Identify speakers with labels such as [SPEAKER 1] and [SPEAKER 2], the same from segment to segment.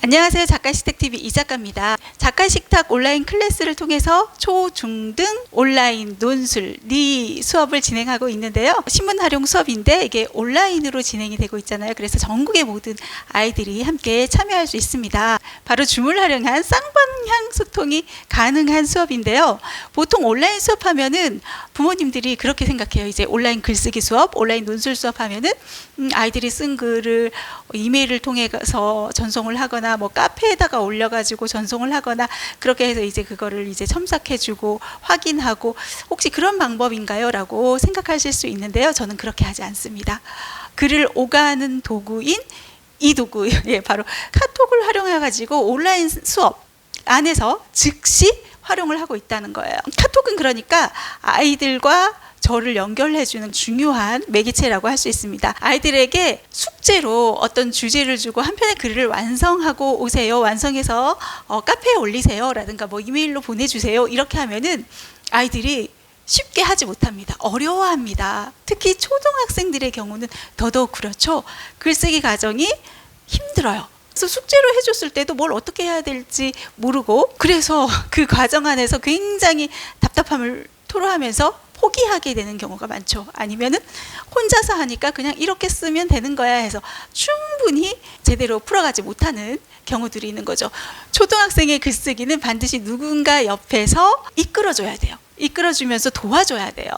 [SPEAKER 1] 안녕하세요. 작가식탁TV 이작가입니다. 작가식탁 온라인 클래스를 통해서 초, 중 등 온라인 논술, 리 수업을 진행하고 있는데요. 신문 활용 수업인데 이게 온라인으로 진행이 되고 있잖아요. 그래서 전국의 모든 아이들이 함께 참여할 수 있습니다. 바로 줌을 활용한 쌍방향 소통이 가능한 수업인데요. 보통 온라인 수업하면은 부모님들이 그렇게 생각해요. 이제 온라인 글쓰기 수업, 온라인 논술 수업하면은 아이들이 쓴 글을 이메일을 통해서 전송을 하거나 뭐 카페에다가 올려가지고 전송을 하거나 그렇게 해서 이제 그거를 이제 첨삭해주고 확인하고 혹시 그런 방법인가요? 라고 생각하실 수 있는데요. 저는 그렇게 하지 않습니다. 글을 오가는 도구인 이 도구, 바로 카톡을 활용해가지고 온라인 수업 안에서 즉시 활용을 하고 있다는 거예요. 카톡은 그러니까 아이들과 저를 연결해주는 중요한 매개체라고 할 수 있습니다. 아이들에게 숙제로 어떤 주제를 주고 한 편의 글을 완성하고 오세요. 완성해서 카페에 올리세요. 라든가 뭐 이메일로 보내주세요. 이렇게 하면은 아이들이 쉽게 하지 못합니다. 어려워합니다. 특히 초등학생들의 경우는 더더욱 그렇죠. 글쓰기 과정이 힘들어요. 그래서 숙제로 해줬을 때도 뭘 어떻게 해야 될지 모르고 그래서 그 과정 안에서 굉장히 답답함을 토로하면서 포기하게 되는 경우가 많죠. 아니면은 혼자서 하니까 그냥 이렇게 쓰면 되는 거야 해서 충분히 제대로 풀어가지 못하는 경우들이 있는 거죠. 초등학생의 글쓰기는 반드시 누군가 옆에서 이끌어줘야 돼요. 이끌어주면서 도와줘야 돼요.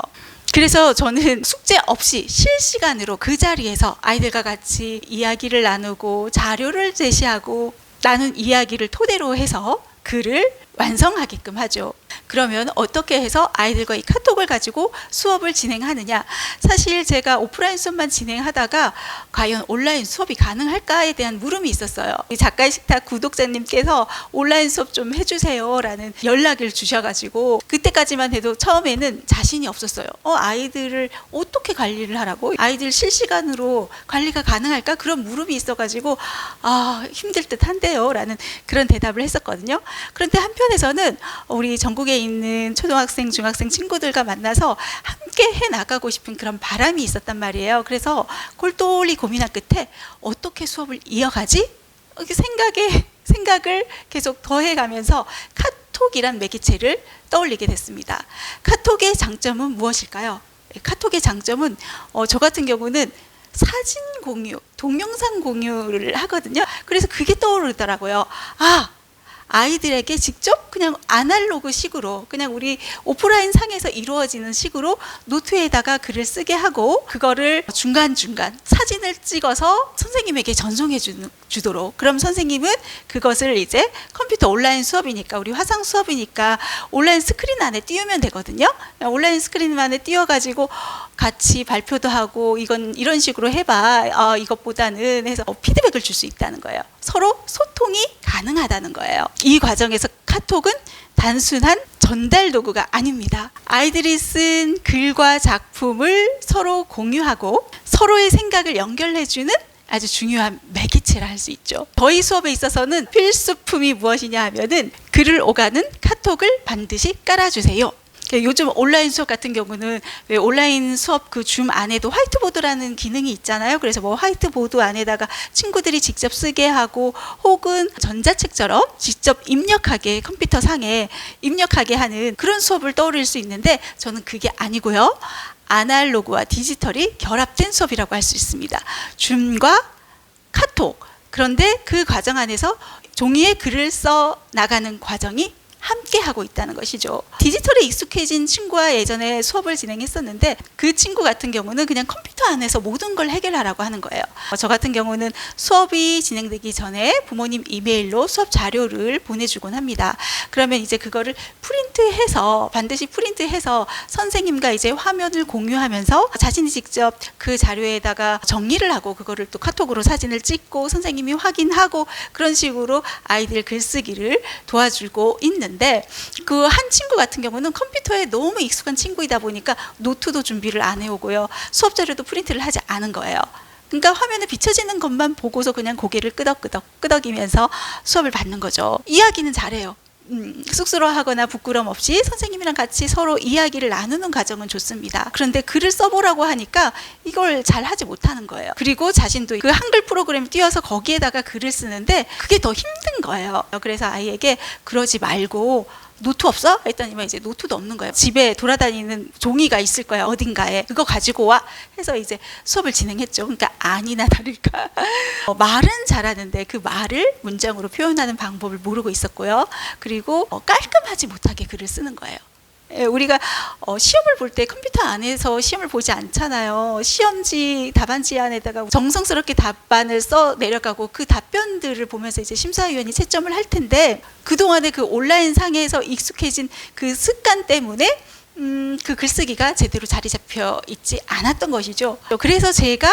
[SPEAKER 1] 그래서 저는 숙제 없이 실시간으로 그 자리에서 아이들과 같이 이야기를 나누고 자료를 제시하고 나눈 이야기를 토대로 해서 글을 완성하게끔 하죠. 그러면 어떻게 해서 아이들과 이 카톡을 가지고 수업을 진행하느냐. 사실 제가 오프라인 수업만 진행하다가 과연 온라인 수업이 가능할까에 대한 물음이 있었어요. 작가의 식탁 구독자님께서 온라인 수업 좀 해주세요 라는 연락을 주셔가지고 그때까지만 해도 처음에는 자신이 없었어요. 아이들을 어떻게 관리를 하라고? 아이들 실시간으로 관리가 가능할까? 그런 물음이 있어가지고 힘들 듯 한데요 라는 그런 대답을 했었거든요. 그런데 한편에서는 우리 전국에 있는 초등학생, 중학생 친구들과 만나서 함께 해나가고 싶은 그런 바람이 있었단 말이에요. 그래서 골똘히 고민한 끝에 어떻게 수업을 이어가지? 생각을 계속 더해가면서 카톡이란 매개체를 떠올리게 됐습니다. 카톡의 장점은 무엇일까요? 카톡의 장점은 저 같은 경우는 사진 공유, 동영상 공유를 하거든요. 그래서 그게 떠오르더라고요. 아이들에게 직접 그냥 아날로그 식으로 그냥 우리 오프라인 상에서 이루어지는 식으로 노트에다가 글을 쓰게 하고 그거를 중간중간 사진을 찍어서 선생님에게 전송해 주도록 그럼 선생님은 그것을 이제 컴퓨터 온라인 수업이니까 우리 화상 수업이니까 온라인 스크린 안에 띄우면 되거든요. 온라인 스크린 안에 띄워가지고 같이 발표도 하고 이건 이런 식으로 해봐 이것보다는 해서 피드백을 줄 수 있다는 거예요. 서로 소통이 가능하다는 거예요. 이 과정에서 카톡은 단순한 전달 도구가 아닙니다. 아이들이 쓴 글과 작품을 서로 공유하고 서로의 생각을 연결해주는 아주 중요한 매개체라 할 수 있죠. 저희 수업에 있어서는 필수품이 무엇이냐 하면은 글을 오가는 카톡을 반드시 깔아주세요. 요즘 온라인 수업 같은 경우는 왜 온라인 수업 그 줌 안에도 화이트보드라는 기능이 있잖아요. 그래서 뭐 화이트보드 안에다가 친구들이 직접 쓰게 하고 혹은 전자책처럼 직접 입력하게 컴퓨터 상에 입력하게 하는 그런 수업을 떠올릴 수 있는데 저는 그게 아니고요. 아날로그와 디지털이 결합된 수업이라고 할 수 있습니다. 줌과 카톡. 그런데 그 과정 안에서 종이에 글을 써 나가는 과정이 함께 하고 있다는 것이죠. 디지털에 익숙해진 친구와 예전에 수업을 진행했었는데 그 친구 같은 경우는 그냥 컴퓨터 안에서 모든 걸 해결하라고 하는 거예요. 저 같은 경우는 수업이 진행되기 전에 부모님 이메일로 수업 자료를 보내주곤 합니다. 그러면 이제 그거를 반드시 프린트해서 선생님과 이제 화면을 공유하면서 자신이 직접 그 자료에다가 정리를 하고 그거를 또 카톡으로 사진을 찍고 선생님이 확인하고 그런 식으로 아이들 글쓰기를 도와주고 있는데 그 한 친구 같은 경우는 컴퓨터에 너무 익숙한 친구이다 보니까 노트도 준비를 안 해오고요. 수업 자료도 프린트를 하지 않은 거예요. 그러니까 화면에 비춰지는 것만 보고서 그냥 고개를 끄덕끄덕이면서 수업을 받는 거죠. 이야기는 잘해요. 쑥스러워하거나 부끄럼 없이 선생님이랑 같이 서로 이야기를 나누는 과정은 좋습니다. 그런데 글을 써보라고 하니까 이걸 잘 하지 못하는 거예요. 그리고 자신도 그 한글 프로그램 띄워서 거기에다가 글을 쓰는데 그게 더 힘든 거예요. 그래서 아이에게 그러지 말고 노트 없어? 했더니만 이제 노트도 없는 거예요. 집에 돌아다니는 종이가 있을 거야, 어딘가에. 그거 가지고 와 해서 이제 수업을 진행했죠. 그러니까 아니나 다를까 말은 잘하는데 그 말을 문장으로 표현하는 방법을 모르고 있었고요. 그리고 깔끔하지 못하게 글을 쓰는 거예요. 우리가 시험을 볼 때 컴퓨터 안에서 시험을 보지 않잖아요. 시험지 답안지 안에다가 정성스럽게 답안을 써 내려가고 그 답변들을 보면서 이제 심사위원이 채점을 할 텐데 그동안에 그 온라인 상에서 익숙해진 그 습관 때문에 그 글쓰기가 제대로 자리 잡혀 있지 않았던 것이죠. 그래서 제가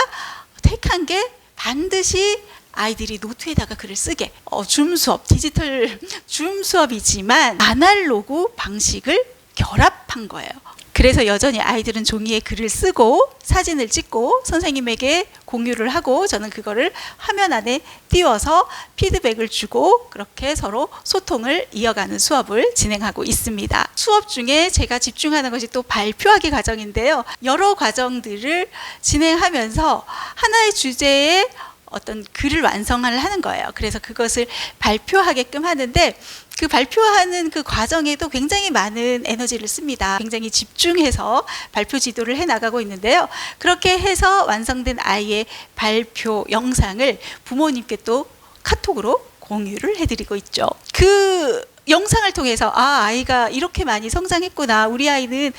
[SPEAKER 1] 택한 게 반드시 아이들이 노트에다가 글을 쓰게 줌 수업, 디지털 줌 수업이지만 아날로그 방식을 결합한 거예요. 그래서 여전히 아이들은 종이에 글을 쓰고 사진을 찍고 선생님에게 공유를 하고 저는 그거를 화면 안에 띄워서 피드백을 주고 그렇게 서로 소통을 이어가는 수업을 진행하고 있습니다. 수업 중에 제가 집중하는 것이 또 발표하기 과정인데요. 여러 과정들을 진행하면서 하나의 주제에 어떤 글을 완성을 하는 거예요. 그래서 그것을 발표하게끔 하는데 그 발표하는 그 과정에도 굉장히 많은 에너지를 씁니다. 굉장히 집중해서 발표 지도를 해 나가고 있는데요. 그렇게 해서 완성된 아이의 발표 영상을 부모님께 또 카톡으로 공유를 해드리고 있죠. 그 영상을 통해서 아이가 이렇게 많이 성장했구나, 우리 아이는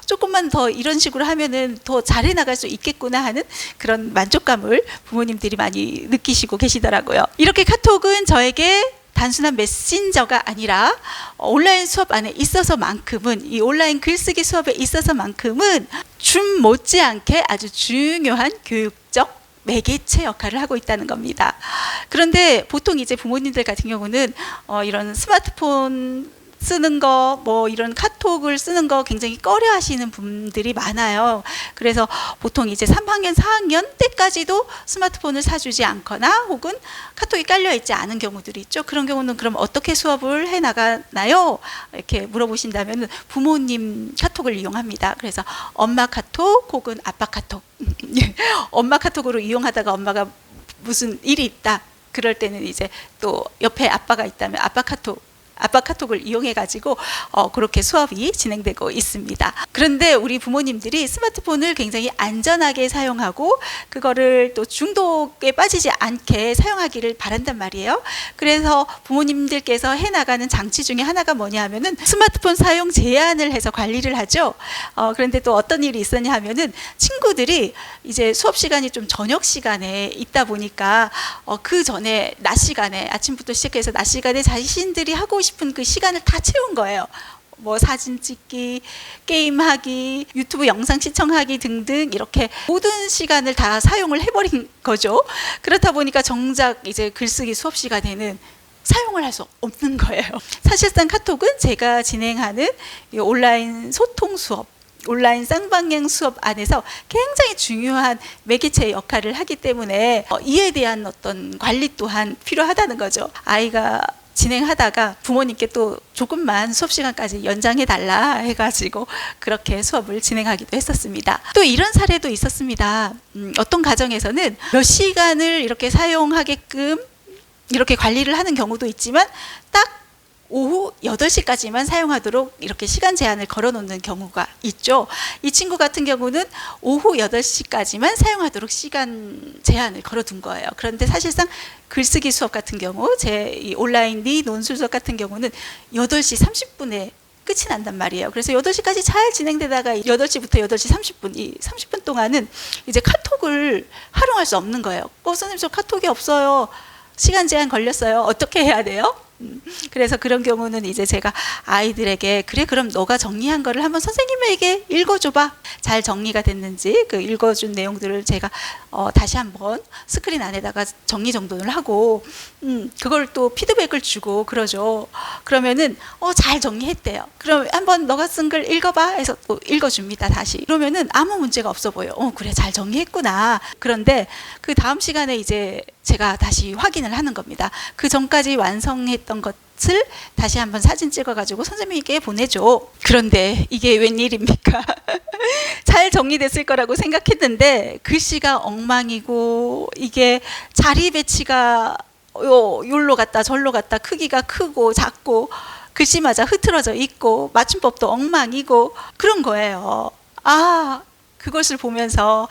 [SPEAKER 1] 조금만 더 이런 식으로 하면은 더 잘해 나갈 수 있겠구나 하는 그런 만족감을 부모님들이 많이 느끼시고 계시더라고요. 이렇게 카톡은 저에게 단순한 메신저가 아니라 온라인 수업 안에 있어서만큼은, 이 온라인 글쓰기 수업에 있어서만큼은 줌 못지않게 아주 중요한 교육적 매개체 역할을 하고 있다는 겁니다. 그런데 보통 이제 부모님들 같은 경우는 이런 스마트폰 쓰는 거, 이런 카톡을 쓰는 거 굉장히 꺼려 하시는 분들이 많아요. 그래서 보통 이제 3학년, 4학년 때까지도 스마트폰을 사주지 않거나 혹은 카톡이 깔려 있지 않은 경우들이 있죠. 그런 경우는 그럼 어떻게 수업을 해 나가나요? 이렇게 물어보신다면 부모님 카톡을 이용합니다. 그래서 엄마 카톡 혹은 아빠 카톡. 엄마 카톡으로 이용하다가 엄마가 무슨 일이 있다. 그럴 때는 이제 또 옆에 아빠가 있다면 아빠 카톡을 이용해 가지고 그렇게 수업이 진행되고 있습니다. 그런데 우리 부모님들이 스마트폰을 굉장히 안전하게 사용하고 그거를 또 중독에 빠지지 않게 사용하기를 바란단 말이에요. 그래서 부모님들께서 해나가는 장치 중에 하나가 뭐냐 하면은 스마트폰 사용 제한을 해서 관리를 하죠. 그런데 또 어떤 일이 있었냐 하면은 친구들이 이제 수업 시간이 좀 저녁 시간에 있다 보니까 그 전에 낮 시간에, 아침부터 시작해서 낮 시간에 자신들이 하고 싶은 그 시간을 다 채운 거예요. 사진 찍기, 게임하기, 유튜브 영상 시청하기 등등 이렇게 모든 시간을 다 사용을 해버린 거죠. 그렇다 보니까 정작 이제 글쓰기 수업 시간에는 사용을 할 수 없는 거예요. 사실상 카톡은 제가 진행하는 온라인 소통 수업, 온라인 쌍방향 수업 안에서 굉장히 중요한 매개체 역할을 하기 때문에 이에 대한 어떤 관리 또한 필요하다는 거죠. 아이가 진행하다가 부모님께 또 조금만 수업 시간까지 연장해 달라 해가지고 그렇게 수업을 진행하기도 했었습니다. 또 이런 사례도 있었습니다. 어떤 가정에서는 몇 시간을 이렇게 사용하게끔 이렇게 관리를 하는 경우도 있지만 딱 오후 8시까지만 사용하도록 이렇게 시간 제한을 걸어놓는 경우가 있죠. 이 친구 같은 경우는 오후 8시까지만 사용하도록 시간 제한을 걸어둔 거예요. 그런데 사실상 글쓰기 수업 같은 경우, 제 온라인 논술 수업 같은 경우는 8시 30분에 끝이 난단 말이에요. 그래서 8시까지 잘 진행되다가 8시부터 8시 30분, 이 30분 동안은 이제 카톡을 활용할 수 없는 거예요. 선생님 저 카톡이 없어요. 시간 제한 걸렸어요. 어떻게 해야 돼요? 그래서 그런 경우는 이제 제가 아이들에게 그래 그럼 너가 정리한 거를 한번 선생님에게 읽어줘봐. 잘 정리가 됐는지 그 읽어준 내용들을 제가 다시 한번 스크린 안에다가 정리정돈을 하고 그걸 또 피드백을 주고 그러죠. 그러면은 잘 정리했대요. 그럼 한번 너가 쓴 글 읽어봐 해서 또 읽어줍니다. 다시. 그러면은 아무 문제가 없어 보여. 그래 잘 정리했구나. 그런데 그 다음 시간에 이제 제가 다시 확인을 하는 겁니다. 그 전까지 완성했던 것을 다시 한번 사진 찍어가지고 선생님에게 보내줘. 그런데 이게 웬일입니까? 잘 정리됐을 거라고 생각했는데 글씨가 엉망이고 이게 자리 배치가 요로 갔다 절로 갔다 크기가 크고 작고 글씨마저 흐트러져 있고 맞춤법도 엉망이고 그런 거예요. 그것을 보면서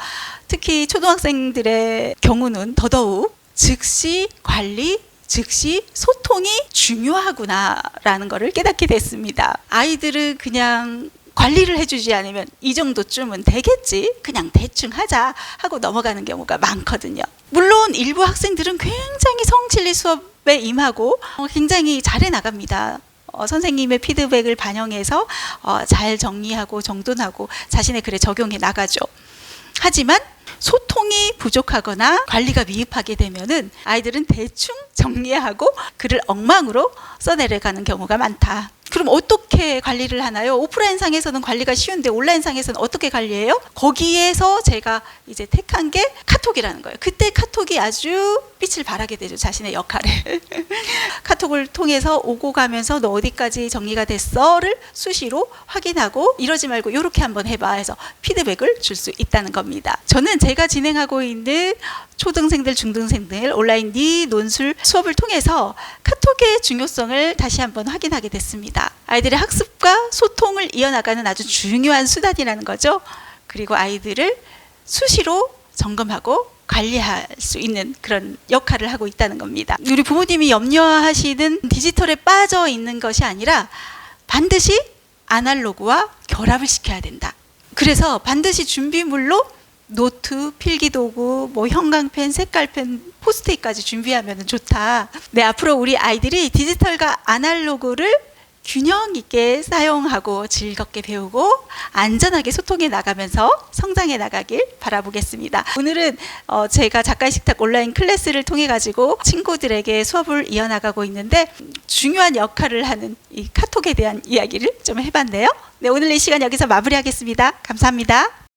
[SPEAKER 1] 특히 초등학생들의 경우는 더더욱 즉시 관리, 즉시 소통이 중요하구나라는 것을 깨닫게 됐습니다. 아이들은 그냥 관리를 해주지 않으면 이 정도쯤은 되겠지, 그냥 대충 하자 하고 넘어가는 경우가 많거든요. 물론 일부 학생들은 굉장히 성진리 수업에 임하고 굉장히 잘해 나갑니다. 선생님의 피드백을 반영해서 잘 정리하고 정돈하고 자신의 글에 적용해 나가죠. 하지만 소통이 부족하거나 관리가 미흡하게 되면은 아이들은 대충 정리하고 글을 엉망으로 써내려가는 경우가 많다. 그럼 어떻게 관리를 하나요? 오프라인상에서는 관리가 쉬운데 온라인상에서는 어떻게 관리해요? 거기에서 제가 이제 택한 게 카톡이라는 거예요. 그때 카톡이 아주 빛을 발하게 되죠. 자신의 역할을. 카톡을 통해서 오고 가면서 너 어디까지 정리가 됐어?를 수시로 확인하고 이러지 말고 이렇게 한번 해봐 해서 피드백을 줄 수 있다는 겁니다. 저는 제가 진행하고 있는 초등생들, 중등생들 온라인 니 논술 수업을 통해서 카톡의 중요성을 다시 한번 확인하게 됐습니다. 아이들의 학습과 소통을 이어나가는 아주 중요한 수단이라는 거죠. 그리고 아이들을 수시로 점검하고 관리할 수 있는 그런 역할을 하고 있다는 겁니다. 우리 부모님이 염려하시는 디지털에 빠져 있는 것이 아니라 반드시 아날로그와 결합을 시켜야 된다. 그래서 반드시 준비물로 노트, 필기도구, 형광펜, 색깔펜, 포스트잇까지 준비하면 좋다. 네, 앞으로 우리 아이들이 디지털과 아날로그를 균형 있게 사용하고 즐겁게 배우고 안전하게 소통해 나가면서 성장해 나가길 바라보겠습니다. 오늘은 제가 작가의 식탁 온라인 클래스를 통해 가지고 친구들에게 수업을 이어나가고 있는데 중요한 역할을 하는 이 카톡에 대한 이야기를 좀 해봤네요. 네, 오늘 이 시간 여기서 마무리하겠습니다. 감사합니다.